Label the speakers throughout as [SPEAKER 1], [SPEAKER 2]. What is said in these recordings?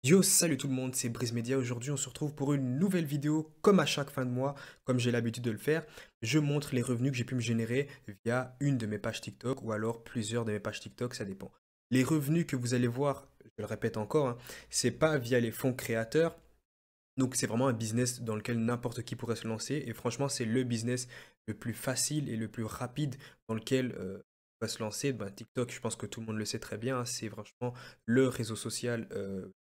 [SPEAKER 1] Yo, salut tout le monde, c'est Brice Media. Aujourd'hui, on se retrouve pour une nouvelle vidéo. Comme à chaque fin de mois, comme j'ai l'habitude de le faire, je montre les revenus que j'ai pu me générer via une de mes pages TikTok ou alors plusieurs de mes pages TikTok, ça dépend. Les revenus que vous allez voir, je le répète encore, c'est pas via les fonds créateurs. Donc, c'est vraiment un business dans lequel n'importe qui pourrait se lancer. Et franchement, c'est le business le plus facile et le plus rapide dans lequel on va se lancer. Ben, TikTok, je pense que tout le monde le sait très bien, c'est franchement le réseau social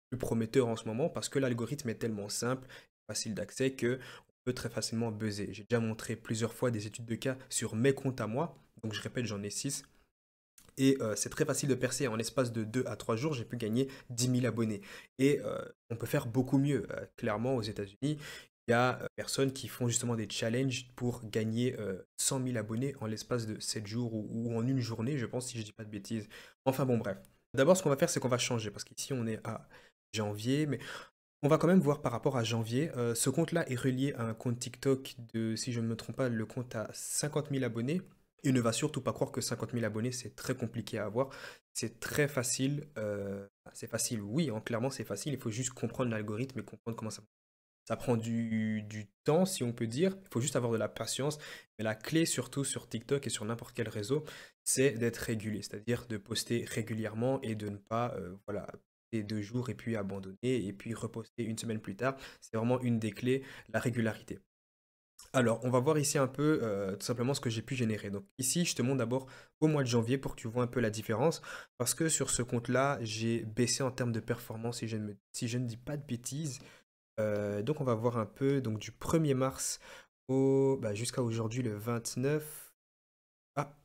[SPEAKER 1] plus prometteur en ce moment parce que l'algorithme est tellement simple, facile d'accès que on peut très facilement buzzer. J'ai déjà montré plusieurs fois des études de cas sur mes comptes à moi. Donc, je répète, j'en ai 6. Et c'est très facile de percer. En l'espace de 2 à 3 jours, j'ai pu gagner 10 000 abonnés. Et on peut faire beaucoup mieux. Clairement, aux États-Unis, il y a personnes qui font justement des challenges pour gagner 100 000 abonnés en l'espace de 7 jours ou en une journée, je pense, si je dis pas de bêtises. Enfin bon, bref. D'abord, ce qu'on va faire, c'est qu'on va changer. Parce qu'ici, on est à janvier. Mais on va quand même voir par rapport à janvier. Ce compte-là est relié à un compte TikTok de, si je ne me trompe pas, le compte a 50 000 abonnés. Il ne va surtout pas croire que 50 000 abonnés, c'est très compliqué à avoir. C'est très facile. C'est facile, oui, clairement c'est facile. Il faut juste comprendre l'algorithme et comprendre comment ça. Ça prend du temps, si on peut dire. Il faut juste avoir de la patience. Mais la clé, surtout sur TikTok et sur n'importe quel réseau, c'est d'être régulier. C'est-à-dire de poster régulièrement et de ne pas, voilà, poster 2 jours et puis abandonner et puis reposter une semaine plus tard. C'est vraiment une des clés, la régularité. Alors, on va voir ici un peu tout simplement ce que j'ai pu générer. Donc ici, je te montre d'abord au mois de janvier pour que tu vois un peu la différence. Parce que sur ce compte-là, j'ai baissé en termes de performance si je ne dis pas de bêtises. Donc on va voir un peu donc du 1er mars jusqu'à aujourd'hui le 29. Ah,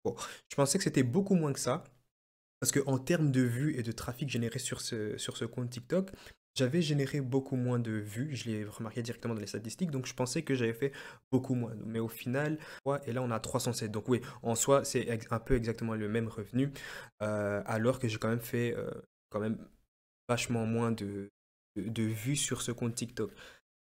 [SPEAKER 1] bon, je pensais que c'était beaucoup moins que ça. Parce que en termes de vues et de trafic généré sur ce compte TikTok, j'avais généré beaucoup moins de vues. Je l'ai remarqué directement dans les statistiques. Donc, je pensais que j'avais fait beaucoup moins. Mais au final, ouais, et là, on a 307. Donc, oui, en soi, c'est un peu exactement le même revenu. Alors que j'ai quand même fait quand même vachement moins de vues sur ce compte TikTok.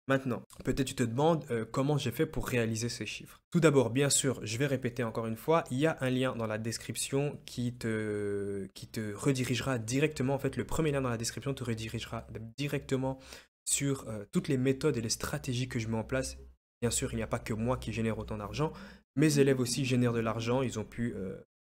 [SPEAKER 1] Maintenant, peut-être tu te demandes comment j'ai fait pour réaliser ces chiffres. Tout d'abord, bien sûr, je vais répéter encore une fois, il y a un lien dans la description qui te redirigera directement. En fait, le premier lien dans la description te redirigera directement sur toutes les méthodes et les stratégies que je mets en place. Bien sûr, il n'y a pas que moi qui génère autant d'argent. Mes élèves aussi génèrent de l'argent. Ils ont pu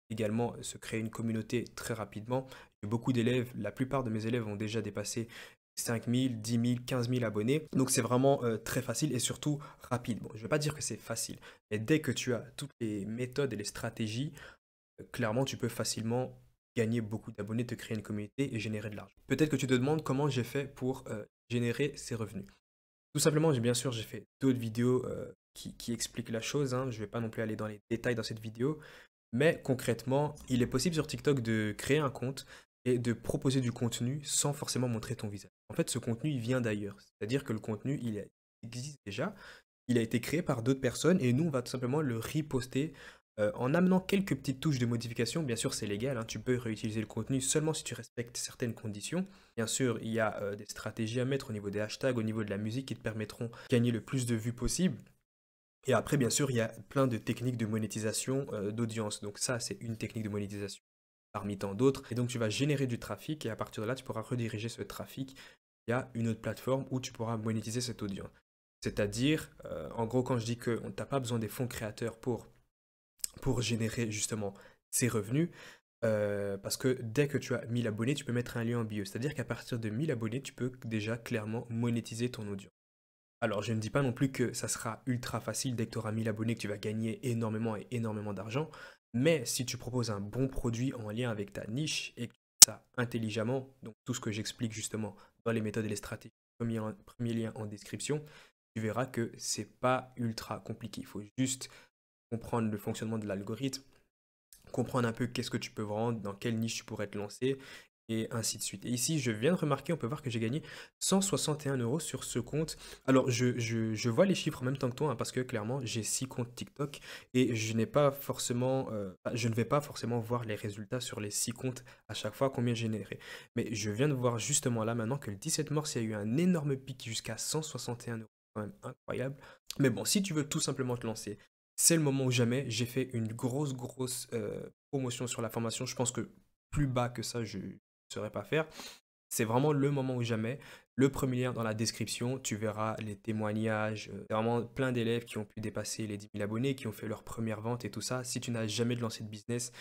[SPEAKER 1] également se créer une communauté très rapidement. J'ai beaucoup d'élèves. La plupart de mes élèves ont déjà dépassé 5 000, 10 000, 15 000 abonnés. Donc c'est vraiment très facile et surtout rapide. Bon, je ne vais pas dire que c'est facile, mais dès que tu as toutes les méthodes et les stratégies, clairement tu peux facilement gagner beaucoup d'abonnés, te créer une communauté et générer de l'argent. Peut-être que tu te demandes comment j'ai fait pour générer ces revenus. Tout simplement, bien sûr, j'ai fait d'autres vidéos qui expliquent la chose, hein. Je ne vais pas non plus aller dans les détails dans cette vidéo. Mais concrètement, il est possible sur TikTok de créer un compte et de proposer du contenu sans forcément montrer ton visage. En fait, ce contenu, il vient d'ailleurs. C'est-à-dire que le contenu, existe déjà. Il a été créé par d'autres personnes et nous, on va tout simplement le reposter en amenant quelques petites touches de modification. Bien sûr, c'est légal, hein. Tu peux réutiliser le contenu seulement si tu respectes certaines conditions. Bien sûr, il y a des stratégies à mettre au niveau des hashtags, au niveau de la musique qui te permettront de gagner le plus de vues possible. Et après, bien sûr, il y a plein de techniques de monétisation d'audience. Donc ça, c'est une technique de monétisation parmi tant d'autres. Et donc, tu vas générer du trafic et à partir de là, tu pourras rediriger ce trafic via une autre plateforme où tu pourras monétiser cette audience. C'est-à-dire, en gros, quand je dis qu'on n'a pas besoin des fonds créateurs pour générer justement ces revenus, parce que dès que tu as 1000 abonnés, tu peux mettre un lien en bio. C'est-à-dire qu'à partir de 1000 abonnés, tu peux déjà clairement monétiser ton audience. Alors, je ne dis pas non plus que ça sera ultra facile dès que tu auras 1000 abonnés, que tu vas gagner énormément et énormément d'argent. Mais si tu proposes un bon produit en lien avec ta niche et que tu fais ça intelligemment, donc tout ce que j'explique justement dans les méthodes et les stratégies, premier lien en description, tu verras que c'est pas ultra compliqué. Il faut juste comprendre le fonctionnement de l'algorithme, comprendre un peu qu'est-ce que tu peux vendre, dans quelle niche tu pourrais te lancer, et ainsi de suite. Et ici, je viens de remarquer, on peut voir que j'ai gagné 161 euros sur ce compte. Alors, je vois les chiffres en même temps que toi, hein, parce que clairement, j'ai 6 comptes TikTok et je n'ai pas forcément, je ne vais pas forcément voir les résultats sur les 6 comptes à chaque fois combien j'ai généré. Mais je viens de voir justement là maintenant que le 17 mars, il y a eu un énorme pic jusqu'à 161 euros, quand même incroyable. Mais bon, si tu veux tout simplement te lancer, c'est le moment ou jamais. J'ai fait une grosse promotion sur la formation. Je pense que plus bas que ça, je ne saurais pas faire. c'est vraiment le moment ou jamais. Le premier lien dans la description, tu verras les témoignages, vraiment plein d'élèves qui ont pu dépasser les 10 000 abonnés, qui ont fait leur première vente et tout ça. Si tu n'as jamais lancé de business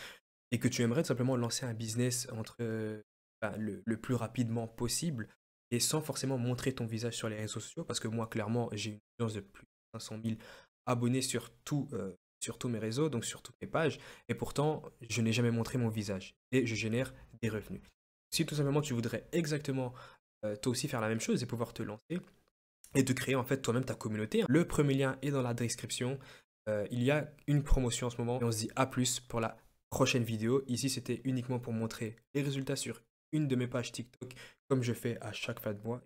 [SPEAKER 1] et que tu aimerais tout simplement lancer un business le plus rapidement possible et sans forcément montrer ton visage sur les réseaux sociaux, parce que moi, clairement, j'ai une audience de plus de 500 000 abonnés sur tous mes réseaux, donc sur toutes mes pages, et pourtant, je n'ai jamais montré mon visage et je génère des revenus. Si tout simplement tu voudrais exactement toi aussi faire la même chose et pouvoir te lancer et de créer en fait toi-même ta communauté, le premier lien est dans la description. Il y a une promotion en ce moment et on se dit à plus pour la prochaine vidéo. Ici, c'était uniquement pour montrer les résultats sur une de mes pages TikTok comme je fais à chaque fin de mois.